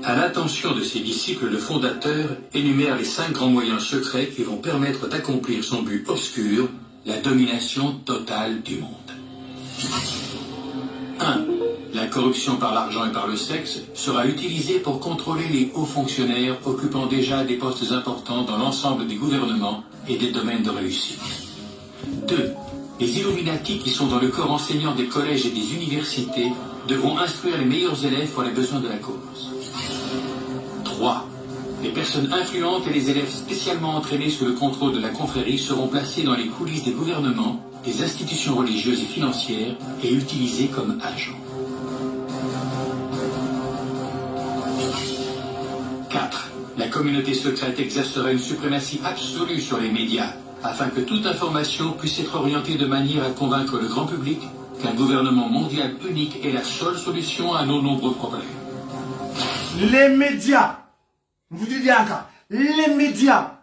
À l'attention de ses disciples, le fondateur énumère les 5 grands moyens secrets qui vont permettre d'accomplir son but obscur, la domination totale du monde. 1. La corruption par l'argent et par le sexe sera utilisée pour contrôler les hauts fonctionnaires occupant déjà des postes importants dans l'ensemble des gouvernements et des domaines de réussite. 2. Les Illuminati qui sont dans le corps enseignant des collèges et des universités devront instruire les meilleurs élèves pour les besoins de la cause. 3. Les personnes influentes et les élèves spécialement entraînés sous le contrôle de la confrérie seront placés dans les coulisses des gouvernements, des institutions religieuses et financières et utilisés comme agents. 4. La communauté secrète exercera une suprématie absolue sur les médias, afin que toute information puisse être orientée de manière à convaincre le grand public qu'un gouvernement mondial unique est la seule solution à nos nombreux problèmes. Les médias, vous dites bien, les médias,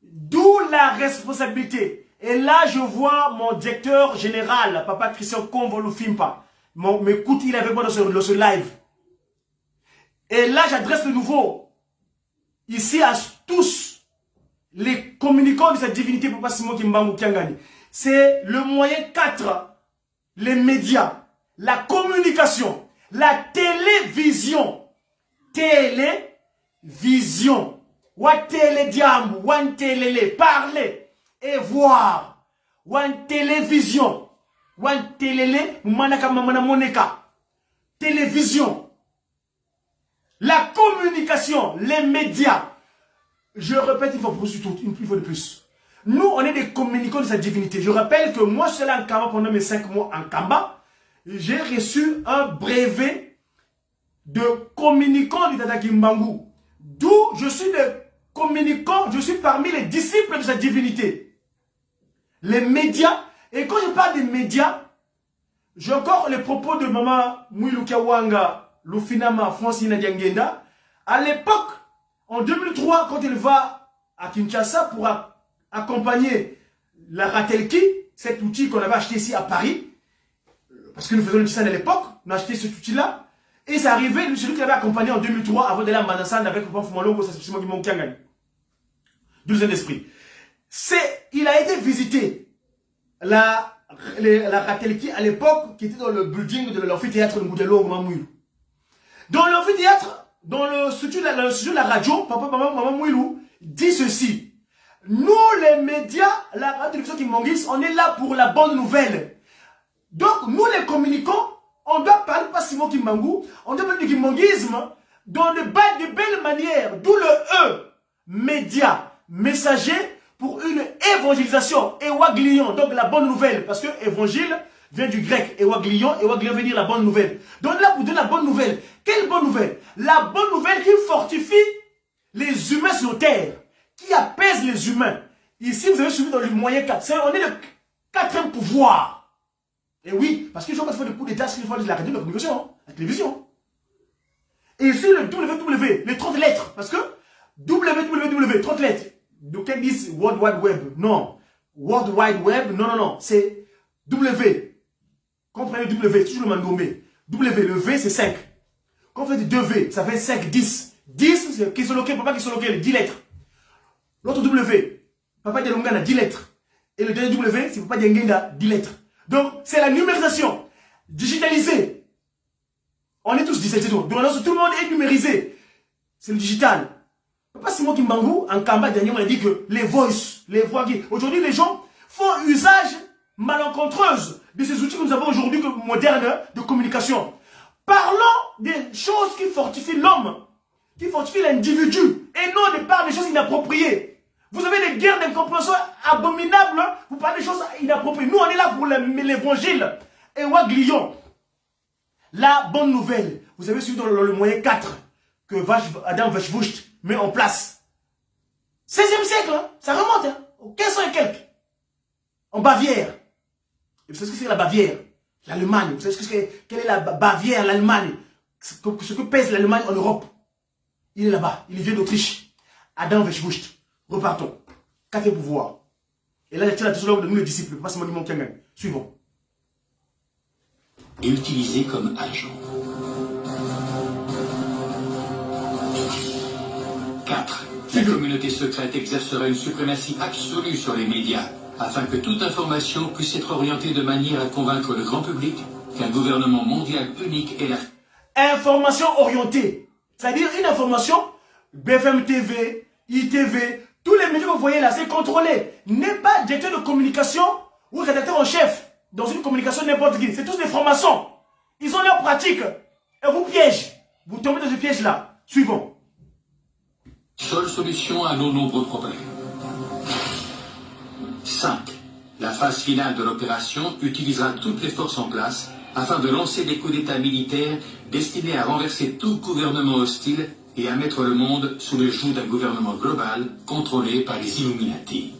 d'où la responsabilité. Et là, je vois mon directeur général, Papa Christian Convolufimpa, m'écoute, il est avec moi dans ce live. Et là, j'adresse de nouveau, ici à tous, les communicants de cette divinité, Papa Simon Kimbangu Kiangani. C'est le moyen 4, les médias, la communication, la télévision. Télévision. Wa télédiam, wan télé, parler et voir. Wan télévision. Wan télé, manaka mamana moneka. Télévision. La communication, les médias. Je répète une fois de plus. Nous, on est des communicants de sa divinité. Je rappelle que moi, je suis là en Kamba pendant mes 5 mois en Kamba. J'ai reçu un brevet de communicant du Tata Kimbangu. D'où je suis des communicants, je suis parmi les disciples de sa divinité. Les médias, et quand je parle des médias, j'ai encore les propos de Maman Mouilou Kiawanga, Lufinama, Francine Diangenda. À l'époque, en 2003, quand elle va à Kinshasa pour accompagner la Ratelki, cet outil qu'on avait acheté ici à Paris, parce que nous faisons le design à l'époque, on a acheté cet outil-là, et c'est arrivé, celui qui l'avait accompagné en 2003 avant d'aller à Manassane avec le pauvre Malongo, c'est moi qui m'ont gagné. Douzaine d'esprit. Il a été visité la Ratelki à l'époque, qui était dans le building de l'amphithéâtre de Moudelo au Mamouilou. Dans l'amphithéâtre, dans le studio de la radio, Papa Maman Mouilou dit ceci. Nous, les médias, la télévision qui m'enguise, on est là pour la bonne nouvelle. Donc, nous, les communicants, on doit parler pas Simon Kimbangu, on doit parler du kimbongisme dans de belles manières. D'où le E, média, messager pour une évangélisation, éwaglion, donc la bonne nouvelle. Parce que évangile vient du grec, éwaglion veut dire la bonne nouvelle. Donc là, pour donner la bonne nouvelle, quelle bonne nouvelle? La bonne nouvelle qui fortifie les humains sur terre, qui apaise les humains. Ici, vous avez suivi dans le moyen 4. On est le 4e pouvoir. Et oui, parce qu'ils ont pas fait de coup d'état, ce qu'il faut de la radio de la communication, hein, la télévision. Et ici, le WW, les 30 lettres, parce que WWW, 30 lettres. Donc, ils disent World Wide Web. Non. World Wide Web, non. C'est W. Comprenez W, toujours le même nommé. W, le V, c'est 5. Quand on fait 2V, ça fait 5, 10. 10, c'est Kisoloke, Papa Kisoloke, 10 lettres. L'autre W, Papa Dialongana, 10 lettres. Et le dernier W, c'est Papa Diangenda, 10 lettres. Donc, c'est la numérisation digitalisée. On est tous digitalisés. Donc, tout le monde est numérisé. C'est le digital. Papa Simon Kimbangu, en Kamba, dernièrement, il a dit que les voix qui... Aujourd'hui, les gens font usage malencontreuse de ces outils que nous avons aujourd'hui modernes de communication. Parlons des choses qui fortifient l'homme, qui fortifient l'individu, et non de par des choses inappropriées. Vous avez des guerres d'incompréhension abominables, vous parlez des choses inappropriées. Nous, on est là pour l'évangile. Et Waglion, la bonne nouvelle, vous avez suivi dans le moyen 4 que Adam Weishaupt met en place. 16e siècle, hein, ça remonte, hein, au 1500 et quelques. En Bavière. Et vous savez ce que c'est la Bavière? L'Allemagne. Vous savez quelle est la Bavière, l'Allemagne? Ce que pèse l'Allemagne en Europe. Il est là-bas, il vient d'Autriche. Adam Weishaupt. Repartons. 4e pouvoir. Et là, il y a de nous les disciples. Pas seulement du monde Kiangan. Suivons. Et utilisé comme agent. La communauté secrète exercera une suprématie absolue sur les médias, afin que toute information puisse être orientée de manière à convaincre le grand public qu'un gouvernement mondial unique est la... Information orientée. C'est-à-dire une information, BFM TV, ITV, tous les médias que vous voyez là, c'est contrôlé. N'est pas directeur de communication ou rédacteur en chef dans une communication n'importe qui. C'est tous des formations. Ils ont leur pratique. Et vous piègent. Vous tombez dans ce piège-là. Suivons. Seule solution à nos nombreux problèmes. 5. La phase finale de l'opération utilisera toutes les forces en place afin de lancer des coups d'État militaires destinés à renverser tout gouvernement hostile et à mettre le monde sous le joug d'un gouvernement global contrôlé par les Illuminati.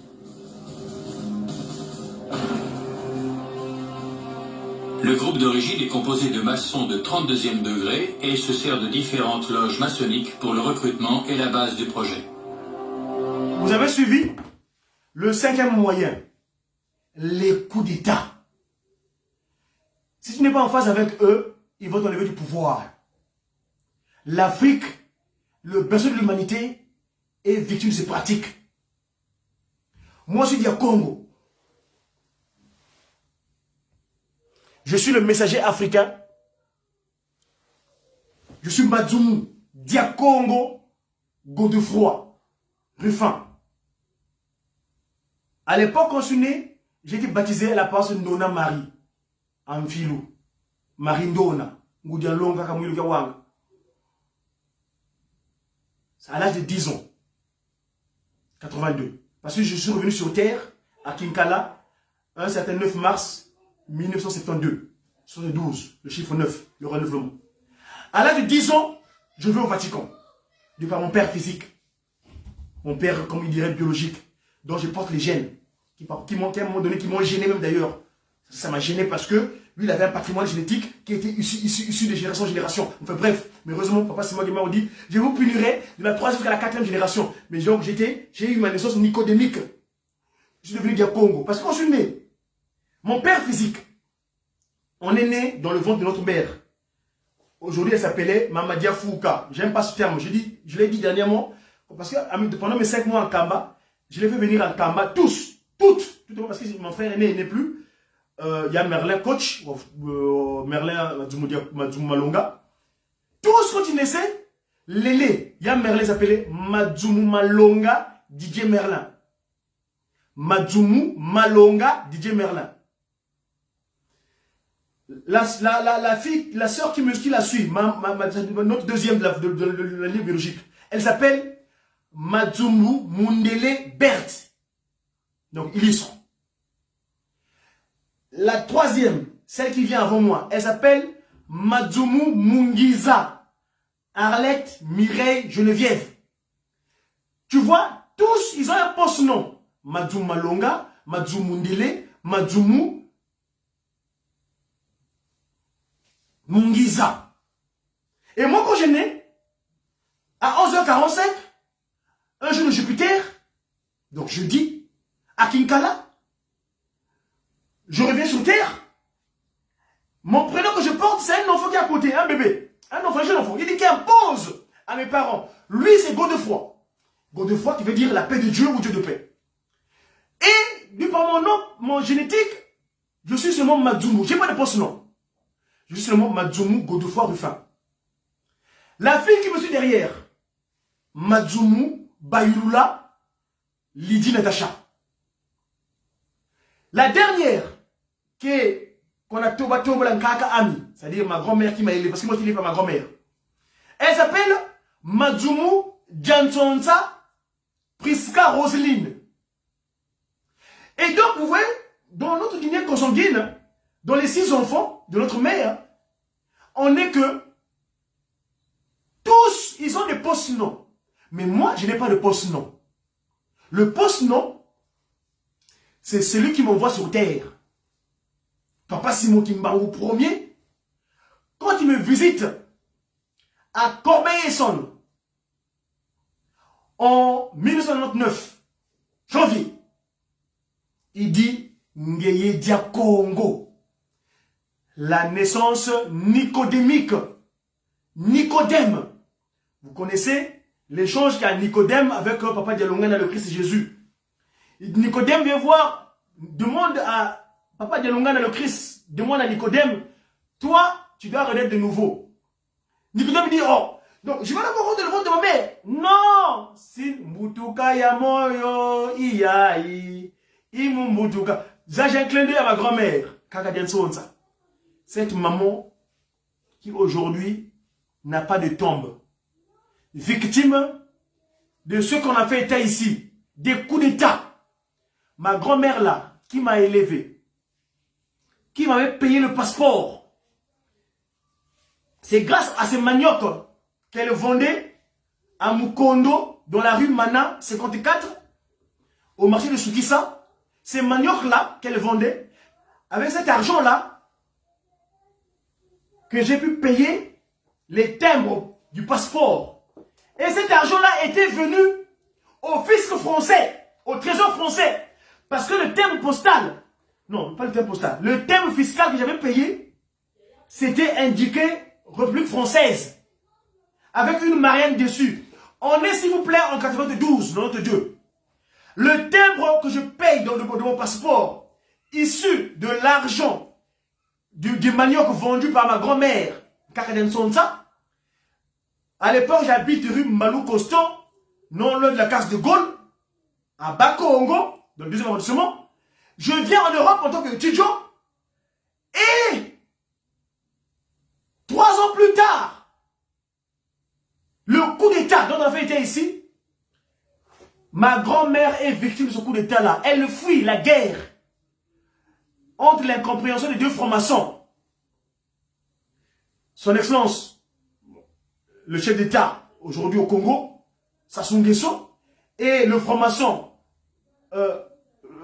Le groupe d'origine est composé de maçons de 32e degré et se sert de différentes loges maçonniques pour le recrutement et la base du projet. Vous avez suivi le 5e moyen, les coups d'État. Si tu n'es pas en phase avec eux, ils vont t'enlever du pouvoir. L'Afrique, le berceau de l'humanité, est victime de ces pratiques. Moi, je suis à Congo. Je suis le messager africain. Je suis Madzoumou, Diakongo, Godefroy, Ruffin. À l'époque, quand je suis né, j'ai été baptisé à la paroisse Ndona Marie, en Filou. Marie Ndona, Ngoudialonga, Kamouilou Kawang. À l'âge de 10 ans, 82. Parce que je suis revenu sur terre, à Kinkala, un certain 9 mars 1972, 72, le chiffre 9, le renouvellement. À l'âge de 10 ans, je vais au Vatican, de par mon père physique, mon père, comme il dirait, biologique, dont je porte les gènes, qui m'ont à un moment donné, qui m'ont gêné même d'ailleurs. Ça m'a gêné parce que lui, il avait un patrimoine génétique qui était issu de génération en génération. Enfin bref, mais heureusement, papa, c'est moi qui m'a dit, je vous punirai de la 3e jusqu'à la 4e génération. Mais donc, j'ai eu ma naissance nicodémique. Je suis devenu Congo. Parce que quand je suis né, mon père physique, on est né dans le ventre de notre mère. Aujourd'hui, elle s'appelait Mamadia Fouka. J'aime pas ce terme. Je l'ai dit dernièrement, parce que pendant mes 5 mois en Kamba, je l'ai fait venir en Kamba, toutes, parce que mon frère aîné n'est plus. Il y a Merlin Coach, Merlin Madzoumalonga. Tous, quand ils naissaient, Lélé, il y a Merlin s'appelait Madzoumalonga, DJ Merlin. Madzoumalonga, DJ Merlin. La sœur qui la suit, notre deuxième de la ligne biologique, elle s'appelle Madzumu Mundele Berthe. Donc, illustre. La 3e, celle qui vient avant moi, elle s'appelle Madzumu Mungiza. Arlette, Mireille, Geneviève. Tu vois, tous, ils ont un post-nom. Madzumu Malonga, Madzumu Mundele, Madzumu Mungiza. Et moi, quand je né, à 11h45, un jour de Jupiter, donc jeudi, à Kinkala, je reviens sur Terre. Mon prénom que je porte, c'est un enfant qui est à côté, un bébé. Un enfant, un jeune enfant. Il dit qu'il impose à mes parents. Lui, c'est Godefroy. Godefroy qui veut dire la paix de Dieu ou Dieu de paix. Et, du par mon nom, mon génétique, je suis seulement Madzoumou. Je n'ai pas de post-nom. Je suis seulement Madzoumou Godefroy Ruffin. La fille qui me suit derrière, Madzoumou Bayulula Lydie Natacha. La dernière, qu'on a Toba Lankaka Ami, c'est-à-dire ma grand-mère qui m'a élevé, parce que moi je n'ai pas ma grand-mère. Elle s'appelle Madzoumou Jansonsa Priska Roseline. Et donc, vous voyez, dans notre lignée consanguine, dans les 6 enfants de notre mère, on n'est que tous, ils ont des post-noms. Mais moi, je n'ai pas de post-nom. Le post-nom, c'est celui qui m'envoie sur terre. Papa Simon Kimbangu premier, quand il me visite à Corbeil-Essonne, en 1999, janvier, il dit Ngeye Diakongo. La naissance nicodémique. Nicodème. Vous connaissez l'échange qu'a Nicodème avec Papa Dialongana, le Christ Jésus. Nicodème vient voir, demande à Papa Dialongana, le Christ, demande à Nicodème, toi, tu dois renaître de nouveau. Nicodème dit, oh, donc je vais d'abord rendre le ventre de ma mère. Non, si Mbutuka Yamoyo, Iyaï, Imu Mbutuka. J'ai un clin d'œil à ma grand-mère, Kakadien Sonsa. Cette maman qui aujourd'hui n'a pas de tombe, victime de ce qu'on a fait état ici, des coups d'état. Ma grand-mère là, qui m'a élevé, qui m'avait payé le passeport, c'est grâce à ces maniocs qu'elle vendait à Mukondo, dans la rue Mana 54, au marché de Soukissa. Ces maniocs là qu'elle vendait, avec cet argent là, que j'ai pu payer les timbres du passeport. Et cet argent-là était venu au fisc français, au trésor français. Parce que le timbre postal, non, pas le timbre postal, le timbre fiscal que j'avais payé, c'était indiqué République française. Avec une Marianne dessus. On est, s'il vous plaît, en 92, 92. Le timbre que je paye dans mon passeport, issu de l'argent du manioc vendu par ma grand-mère, Kakaden Sonsa. À l'époque, j'habite rue Malou Coston, non loin de la case de Gaulle, à Bakongo, dans le 2e arrondissement. Je viens en Europe en tant qu'étudiant. Et 3 ans plus tard, le coup d'état dont on avait été ici, ma grand-mère est victime de ce coup d'état-là. Elle fuit la guerre entre l'incompréhension des deux francs-maçons. Son Excellence, le chef d'État, aujourd'hui au Congo, Sassou Nguesso, et le franc-maçon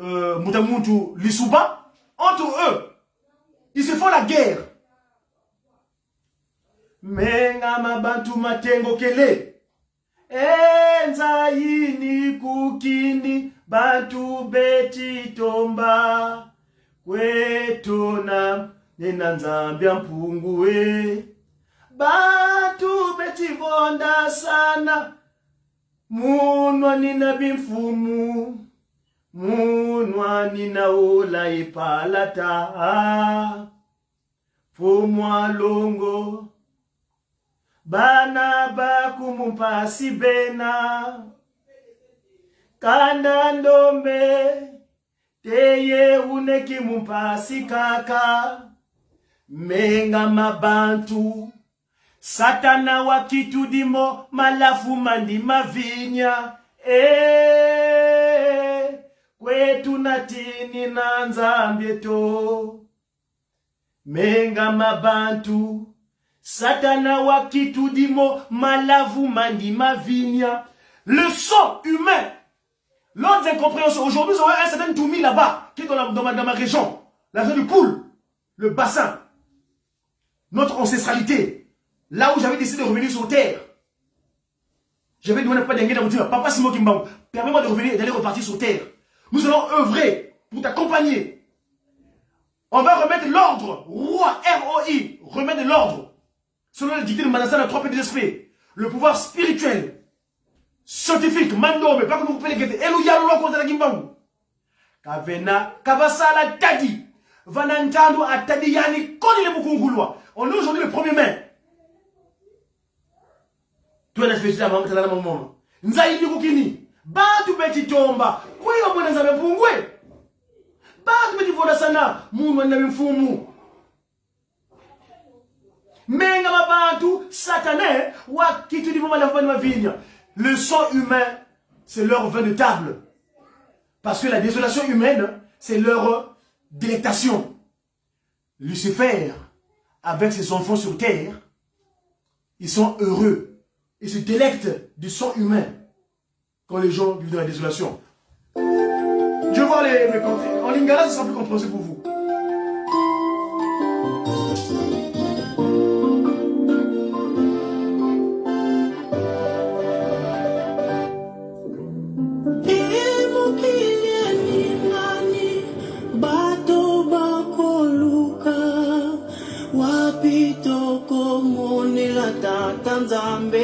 Mutamuntu Lissouba, entre eux, ils se font la guerre. Menga mabantu matengo kele, enzaini kukini, bantu beti tomba, kwetona nena nzambia mpungue, bantu beti vonda sana, munwa nina bimfumu, munwa nina ola ipalata, fumwa longo, bana bakumumpasi bena, kanda ndombe, teye uneki mumpasi kaka, menga mabantu, satana wakitudimo malafu mandi mavinya, kwetu natini na nzambieto, menga mabantu, satana wakitudimo malavu mandi mavinya. Le sang humain, l'autre incompréhension. Aujourd'hui, nous avons un certain Toumi là-bas, qui est dans ma région, la région du Poul, le bassin, notre ancestralité, là où j'avais décidé de revenir sur terre. J'avais demandé à Papa Dengue de dire, Papa Simo Kimbang, permets-moi de revenir et d'aller repartir sur terre. Nous allons œuvrer pour t'accompagner. On va remettre l'ordre, roi, R-O-I, remettre l'ordre, selon le dicté de Manassa, la 3 PDSP, le pouvoir spirituel, scientifique, mando, mais pas que nous pouvons les guetter. Elou yalo lo contre la Kimbangu. Kavena, Kavasala Tadi, Vanantando à Tadiyani, Koni le Mukungulwa. On est aujourd'hui le 1er mai. Tu es fait la maman, tu es la maman. Nzaïdi Kukini, Batu Beti Tomba, Kwe Yomona Zabe Pungwe, Batu Beti Vodasana, Mounou Nabimfumu. Menga Mabantu, Satané, Wakitu di Mama la ma vigne. Le sang humain, c'est leur vin de table. Parce que la désolation humaine, c'est leur délectation. Lucifer, avec ses enfants sur terre, ils sont heureux. Ils se délectent du sang humain quand les gens vivent dans la désolation. Je vois mes contrées. En lingala, ce sera plus compréhensible pour vous. Tanzambe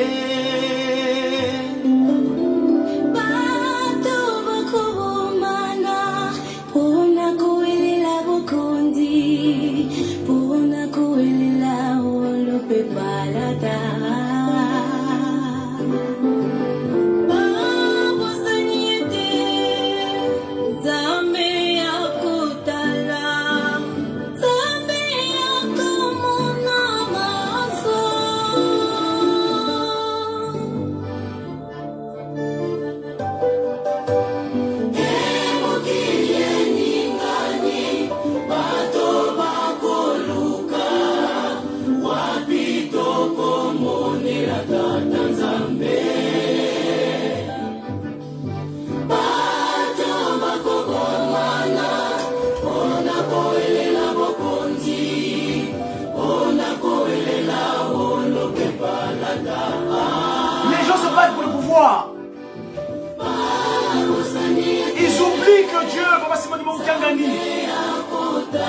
Les gens se battent pour le pouvoir. Ils oublient que Dieu, Papa Simon Dimangou Kiangani,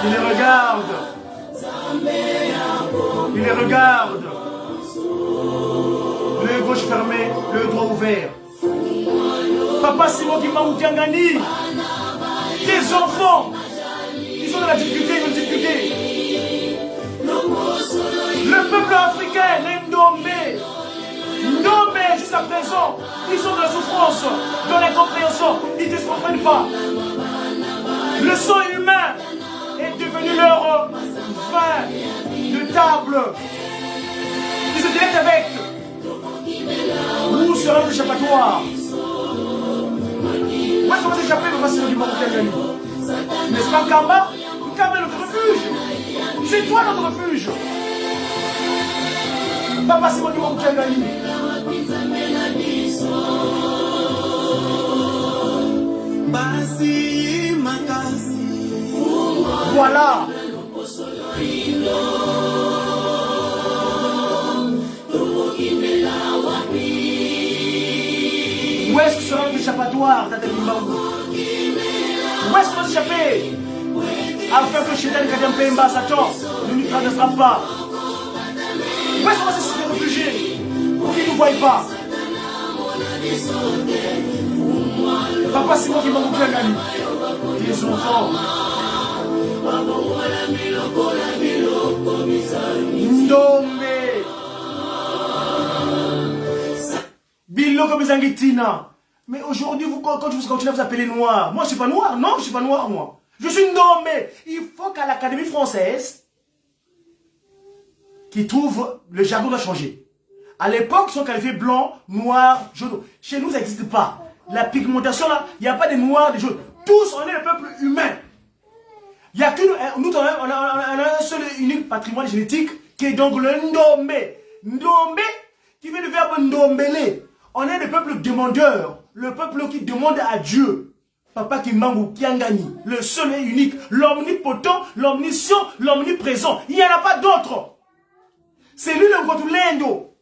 il les regarde. Il les regarde. Le gauche fermé, le droit ouvert. Papa Simon Dimangou Kiangani, des enfants, ils sont dans la difficulté, ils ont une difficulté. Le peuple africain, les Ndombe, jusqu'à présent, ils sont dans la souffrance, dans l'incompréhension, ils ne se comprennent pas. Le sang humain est devenu leur vin de table. Ils se délectent avec. Où sera l'échappatoire? Où est-ce qu'on va s'échapper de passer du Mauritanie? N'est-ce pas Kamba? Kamba est notre refuge. C'est toi notre refuge. Papa Simon Dimangou Kiangani. Voilà. Où est-ce que sera l'échappatoire, Tata Dimangou? Où est-ce qu'on va s'échapper? Afin que Chetan Kadian Pemba, Satan, ne nous traversera pas. Où est-ce qu'on va se réfugier? Pour qu'ils ne nous voient pas. Papa Simon Dimangou Kiangani. Des enfants. Ndombe. Biloko Bizangitina. Mais aujourd'hui, quand vous continuez à vous appeler noir, moi je ne suis pas noir, non, je ne suis pas noir, moi. Je suis Ndombe. Il faut qu'à l'Académie française, qui trouve le jargon doit changer. À l'époque, ils sont qualifiés blanc, noir, jaune. Chez nous, ça n'existe pas. La pigmentation là, il n'y a pas de noirs, de jaunes. Tous, on est le peuple humain. Il y a que nous, on a un seul unique patrimoine génétique qui est donc le Ndombe. Ndombe, qui vient du verbe Ndombele. On est le peuple demandeur, le peuple qui demande à Dieu. Papa Dimangou Kiangani, le seul et unique, l'omnipotent, l'omniscient, l'omniprésent. Il n'y en a pas d'autre. C'est lui le Ngotulendo.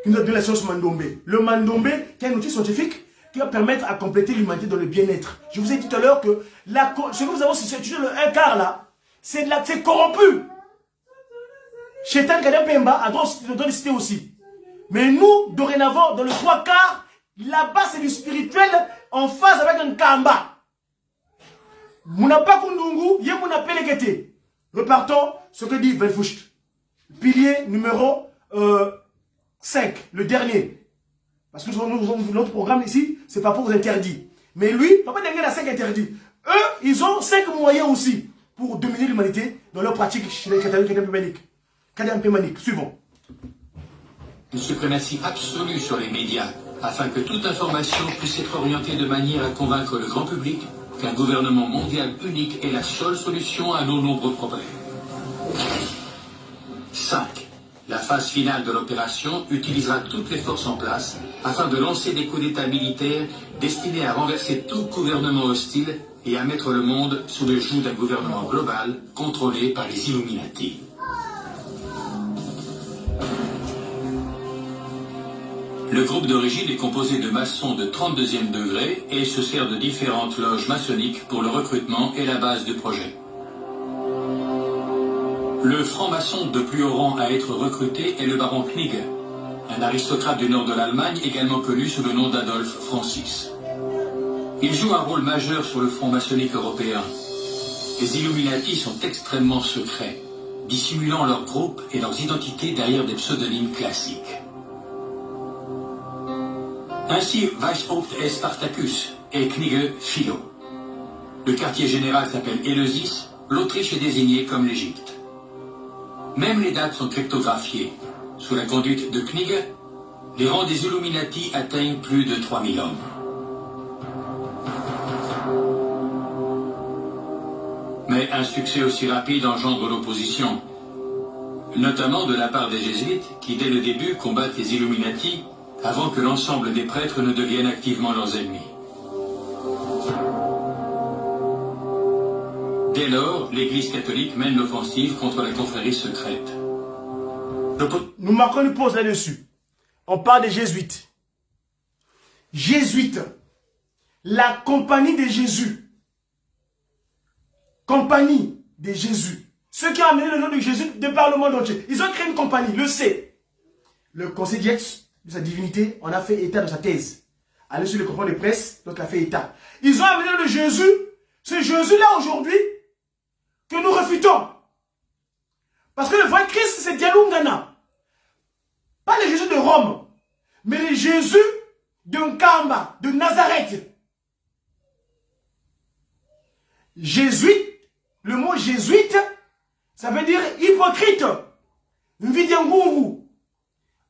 Il nous a donné la science Mandombe. Le Mandombe, qui est un outil scientifique qui va permettre à compléter l'humanité dans le bien-être. Je vous ai dit tout à l'heure que ce que nous avons, c'est le un quart là, c'est corrompu. Chetan Kadian Pemba a droit de citer aussi. Mais nous, dorénavant, dans le 3 quarts, là-bas c'est du spirituel en phase avec un Kamba. Mounapa Kundungu, yé Mounapé Legete. Repartons ce que dit Velfoucht. Pilier numéro 5, le dernier. Parce que notre programme ici, c'est pas pour vous interdire. Mais lui, Papa Dengue a 5 interdits. Eux, ils ont 5 moyens aussi pour dominer l'humanité dans leur pratique Kadian-Pémanique. Suivons. Une suprématie absolue sur les médias, afin que toute information puisse être orientée de manière à convaincre le grand public qu'un gouvernement mondial unique est la seule solution à nos nombreux problèmes. 5. La phase finale de l'opération utilisera toutes les forces en place afin de lancer des coups d'État militaires destinés à renverser tout gouvernement hostile et à mettre le monde sous le joug d'un gouvernement global contrôlé par les Illuminati. Le groupe d'origine est composé de maçons de 32e degré et se sert de différentes loges maçonniques pour le recrutement et la base du projet. Le franc-maçon de plus haut rang à être recruté est le baron Knigge, un aristocrate du nord de l'Allemagne également connu sous le nom d'Adolphe Francis. Il joue un rôle majeur sur le front maçonnique européen. Les Illuminati sont extrêmement secrets. dissimulant leurs groupes et leurs identités derrière des pseudonymes classiques. Ainsi, Weishaupt est Spartacus et Knigge Philo. Le quartier général s'appelle Éleusis, l'Autriche est désignée comme l'Égypte. Même les dates sont cryptographiées. Sous la conduite de Knigge, les rangs des Illuminati atteignent plus de 3000 hommes. Mais un succès aussi rapide engendre l'opposition, notamment de la part des jésuites qui, dès le début, combattent les Illuminati avant que l'ensemble des prêtres ne deviennent activement leurs ennemis. Dès lors, l'Église catholique mène l'offensive contre la confrérie secrète. Nous marquons une pause là-dessus. On parle des jésuites. Jésuites, la compagnie de Jésus. Compagnie de Jésus. Ceux qui ont amené le nom de Jésus de par le monde entier. Ils ont créé une compagnie, le C. Le conseil d'Aix, de sa divinité, on a fait état de sa thèse. Allez sur les conférences de presse, donc il a fait état. Ils ont amené le Jésus, ce Jésus-là aujourd'hui, que nous refutons. Parce que le vrai Christ, c'est Dialungana. Pas le Jésus de Rome, mais le Jésus de Nkamba, de Nazareth. Jésuite, le mot jésuite, ça veut dire hypocrite. Nvidianguru.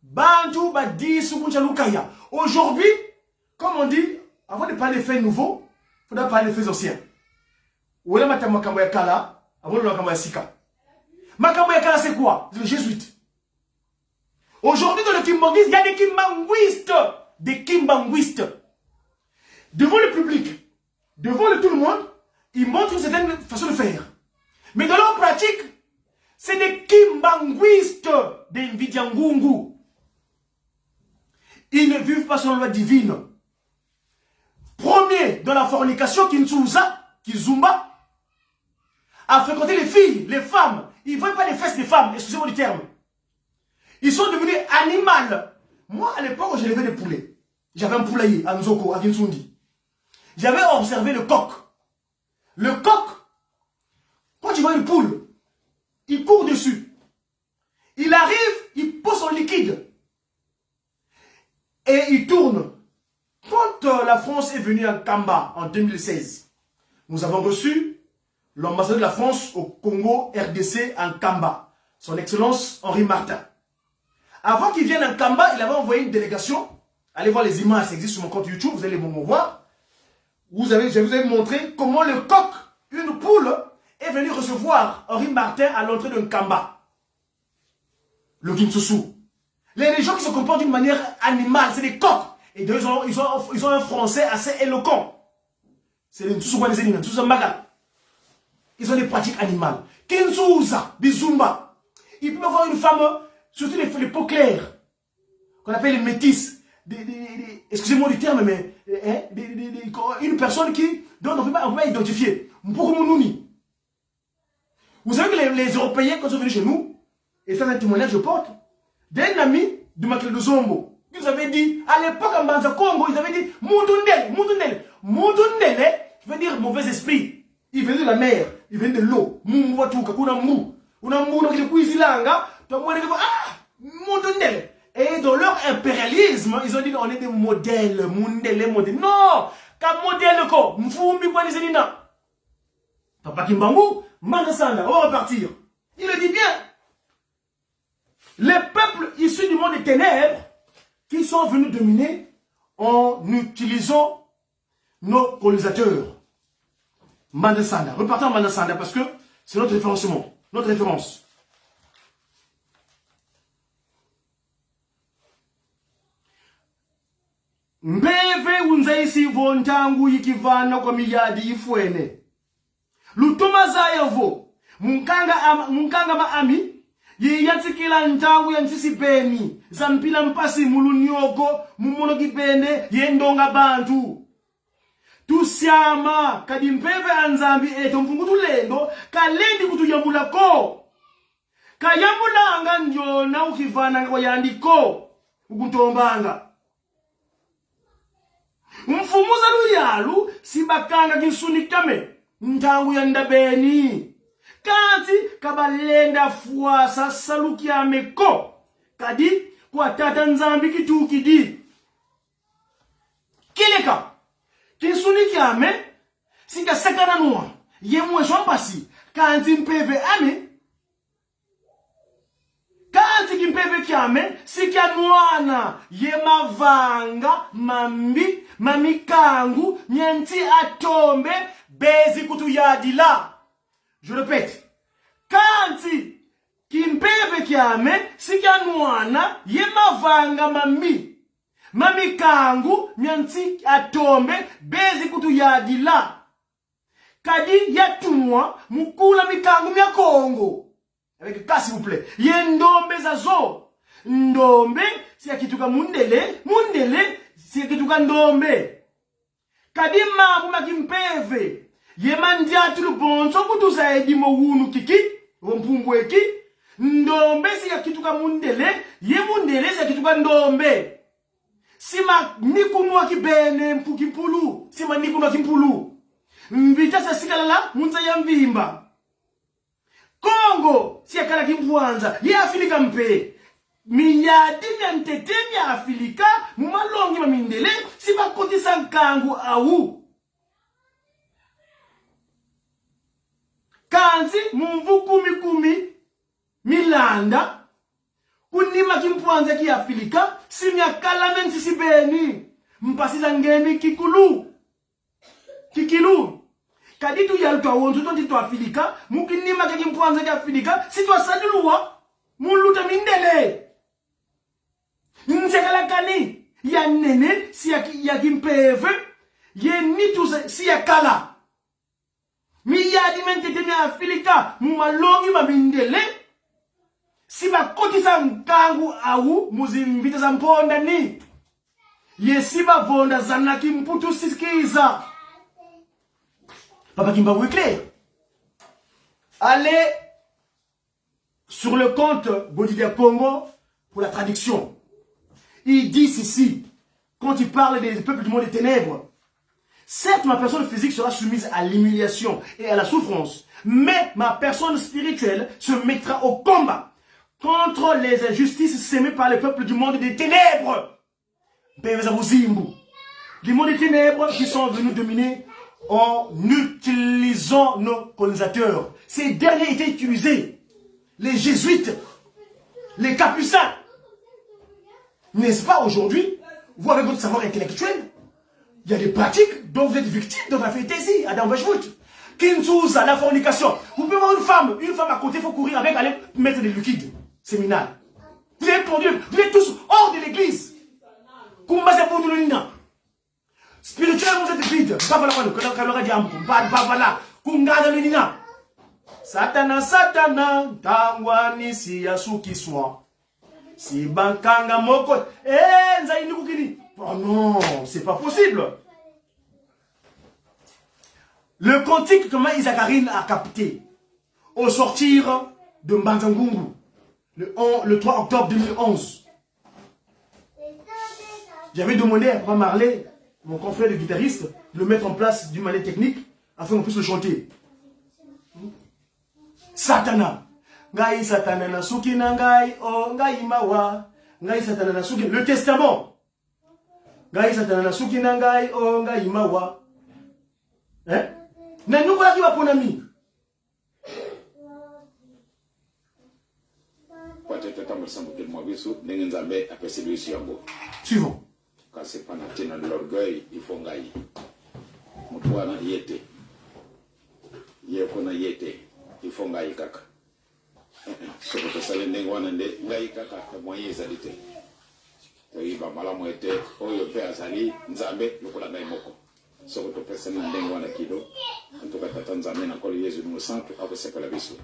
Bantu badi sukunchalukaya. Aujourd'hui, comme on dit, avant de parler des faits nouveaux, il faudra parler des faits anciens. Ou là, makambo ya kala, avant de makambo ya sika. Makambo ya kala, c'est quoi? C'est le jésuite. Aujourd'hui, dans le kimbanguisme, il y a des kimbanguistes. Des kimbanguistes. Devant le public, devant tout le monde, ils montrent une certaine façon de faire. Mais dans leur pratique, c'est des kimbanguistes, des Nvidiangungu. Ils ne vivent pas selon la loi divine. Premier dans la fornication, Kizumba, a fréquenté les filles, les femmes. Ils ne voient pas les fesses des femmes, excusez-moi du terme. Ils sont devenus animaux. Moi, à l'époque, j'élevais des poulets. J'avais un poulailler à Nzoko, à Kinsundi. J'avais observé le coq. Le coq, quand tu vois une poule, il court dessus. Il arrive, il pose son liquide. Et il tourne. Quand la France est venue à Kamba en 2016, nous avons reçu l'ambassadeur de la France au Congo RDC en Kamba, son excellence Henri Martin. Avant qu'il vienne en Kamba, il avait envoyé une délégation. Allez voir les images, ça existe sur mon compte YouTube, vous allez me voir. Je vous ai montré comment le coq, une poule, est venu recevoir Henri Martin à l'entrée d'un Kamba. Le Kinsusu. Les gens qui se comportent d'une manière animale, c'est des coqs. Et ils ont un français assez éloquent. C'est les Nsusu Wanezeni, Nsusu Maga. Ils ont des pratiques animales. Kinsuza, Bizumba. Il peut avoir une femme, surtout les peaux claires, qu'on appelle les métisses. Excusez-moi du terme, mais une personne dont on ne peut pas identifier. Mpukumounouni. Vous savez que les Européens, quand ils sont venus chez nous, et faire un témoignage, je porte, d'un ami de Makel de Zombo. Ils avaient dit, à l'époque en Banza Congo, ils avaient dit, Moutundele, Moutundele. Moutundele, je veux dire mauvais esprit. Il venait de la mer, il venait de l'eau. Mouwatuka, kuna mou. Una mou, donc il kuizilanga. Moutundele. Et dans leur impérialisme, ils ont dit, on est des modèles, Moundele, modèles. Non! Comme modèle, quoi? Mfumbi, quoi, les Elina. Papa Kimbangu, Mandasanda, on va repartir. Il le dit bien. Les peuples issus du monde des ténèbres qui sont venus dominer en utilisant nos colonisateurs. Mandasanda. Repartons à Mandasanda parce que c'est notre référencement, notre référence. Mbeve unzaisi vontangu yikivana kwa miyadi ifwene. Lutuma zayevo. Munkanga maami. Yiyatsikila ntangu ya ntsisipeni. Zampila mpasi mulunyoko. Mumulogipende. Yendonga bantu. Tusiama. Kadi mpeve anzambi eto mpungutu lendo. Kalendi kutuyambulako. Kayambulanga njona ukivana kwa yandiko. Ukutombanga. Mfumuza luyalu sibakanga kinsunikame ntangu ya ndabeni Kanti kabalenda fwa sa saluki ameko. Kadi kwa tata nzambi kitu kidi. Kileka. Kinsuni ki ame. Singa sakana noa. Ye mwe pasi. Kanti mpeve ame. Kanti kimpeve ki ame. Sika nuana. Ye mavanga. Mami kangu. Nyenti atombe. Bezi kutu yadila. Je répète. Kanti kimpeve kiame sika nuana ye mavanga mami kangu nyanti atombe bezi kutu yadila. Kadi yatunwa mukula mikangu mya Kongo. Avec cas s'il vous plaît. Ye ndombe zazo. Ndombe si akituka mundele si akituka ndombe. Kadi mamu makimpeve. Ye mandia tulu bonso kutu zaidi mo wunu kiki, wompumbu eki, ndombe si ya kituka mundele, ye mundele si ya kituka ndombe. Sima nikunwa kibene mpuki mpulu, sima nikunwa kimpulu. Mbita sa sikalala, munza ya mvimba. Kongo, si ya kala kimpuanza, ye Afrika mpe. Miyadi ya mtetemi ya Afrika, mumalongi mamindele, sima koti sankangu au. Kanzi mumvu kumi milanda kunima kimpuanze ki Afrika simya kala mensi sibeni mpasiza ngemi kikilu kaditu yalto awonzu tonti Afrika mukinima ke kimpuanze ki Afrika sitwa saduluwa muluta mindele nsekala kani ya nene si ya kimpeve ye nitu si ya kala miyadi mentete na Afrika mumalongi mamindele siba kotisa nkangu au muzimbita za mponda ni yesiba vonda zanaki mputu siskiza Papa Kimba clair. Allez sur le compte Bodidia Congo pour la traduction. Il dit ceci quand il parle des peuples du monde des ténèbres. Certes, ma personne physique sera soumise à l'humiliation et à la souffrance, mais ma personne spirituelle se mettra au combat contre les injustices sémées par les peuples du monde des ténèbres. Les mondes des ténèbres qui sont venus dominer en utilisant nos colonisateurs. Ces derniers étaient utilisés. Les jésuites, les capucins. N'est-ce pas aujourd'hui, vous avec votre savoir intellectuel, il y a des pratiques dont vous êtes victime dans la fantaisie, Adam Weishwood. Kinzouza, la fornication. Vous pouvez voir une femme à côté, il faut courir avec, aller mettre des liquides séminales. Vous êtes tous hors de l'église. Kumbaze pour nous l'unina. Spirituellement, vous êtes vide. Satana, tangwani si yasuki swa. Si bankanga moko, nzaini kukini. Oh non, c'est pas possible. Le cantique que Isakarine a capté au sortir de Mbanzangungu le 3 octobre 2011. J'avais demandé à Papa Marley, mon confrère de guitariste, de le mettre en place d'une manière technique afin qu'on puisse le chanter. Satana. Ngai Satana na suki na ngai, oh ngai mawa. Ngai Satana na suki. Le testament. Ngai Satana na suki na ngai, oh ngai mawa. Hein? Na nukola ki waponami. Suivant. Quand c'est pas de l'orgueil, il faut gagner. Mutwana yete. Yekona yete. Il faut gagner kaka. Ce que ça le nengwana nde ngai kaka kwa moyen zalite. Toiba mala moete oyo pe azali nzambe lokola ngai moko. Ce que pesa na nengwana kido. En tout cas Tanzania na kolo Yesu no santo akosekala biso.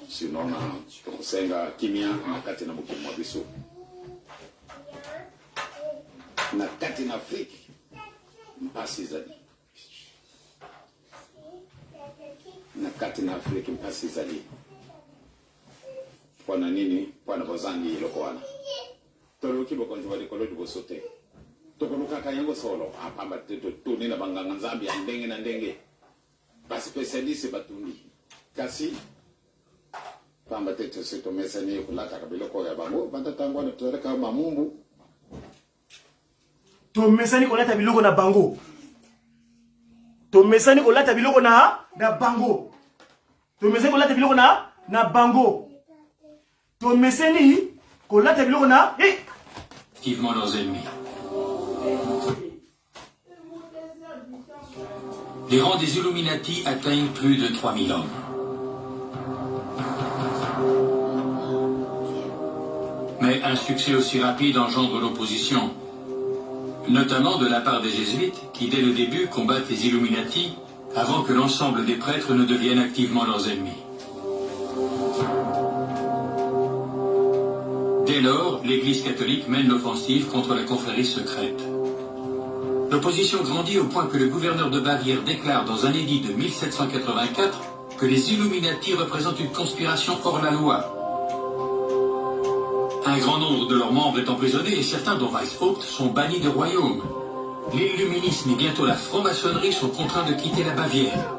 Sinon na tokosenga kimia makati na mukimo biso. Na kati na Afrika mpasi zali. Na kati na Afrika mpasi zali. Pwana nini? Pwana bozangi iloko wana. Toloki bokonzi wali kolo dibosote. Tokoluka kanyango solo. Apamba teto tuni na banganga nzambi ya ndenge na ndenge. Basi specialiste batundi. kasi pamba tete seto mesani kulata kabiloko ya bango bantatangwa na toleka mamumbu to mesani kolata biloko na bango to mesani kolata biloko na bango to mesani kolata biloko na bango to mesani kolata biloko na activement leurs ennemis. Les rangs des Illuminati atteignent plus de 3000 hommes. Mais un succès aussi rapide engendre l'opposition, notamment de la part des jésuites qui, dès le début, combattent les Illuminati avant que l'ensemble des prêtres ne deviennent activement leurs ennemis. Dès lors, l'Église catholique mène l'offensive contre la confrérie secrète. L'opposition grandit au point que le gouverneur de Bavière déclare dans un édit de 1784 que les Illuminati représentent une conspiration hors la loi. Un grand nombre de leurs membres est emprisonné et certains, dont Weishaupt, sont bannis du royaume. L'illuminisme et bientôt la franc-maçonnerie sont contraints de quitter la Bavière.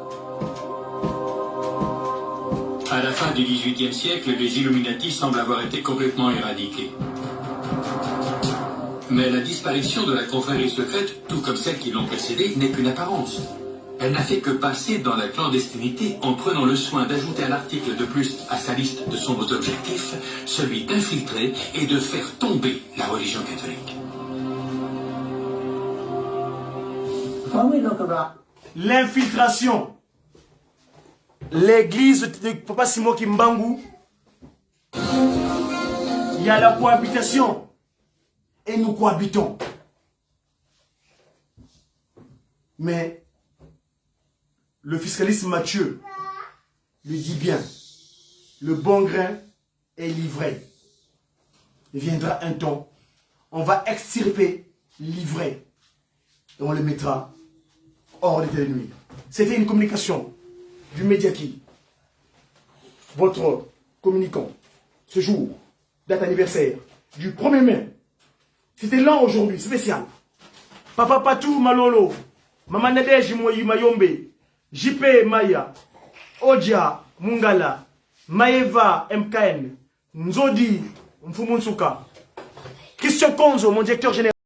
À la fin du XVIIIe siècle, les Illuminati semblent avoir été complètement éradiqués. Mais la disparition de la confrérie secrète, tout comme celle qui l'ont précédée, n'est qu'une apparence. Elle n'a fait que passer dans la clandestinité en prenant le soin d'ajouter un article de plus à sa liste de sombres objectifs, celui d'infiltrer et de faire tomber la religion catholique. L'infiltration. L'église de Papa Simon Kimbangu, il y a la cohabitation. Et nous cohabitons. Mais le fiscaliste Mathieu lui dit bien, le bon grain est livré. Il viendra un temps, on va extirper l'ivraie et on le mettra hors d'état de nuit. C'était une communication du Mediaki, votre communicant, ce jour, date anniversaire du 1er mai. C'était lent aujourd'hui, spécial. Papa Patou Malolo, Maman Nadej Mayombe, JP Maya, Odia Mungala, Maeva MKN, Nzodi Mfumunsuka, Christian Konzo, mon directeur général.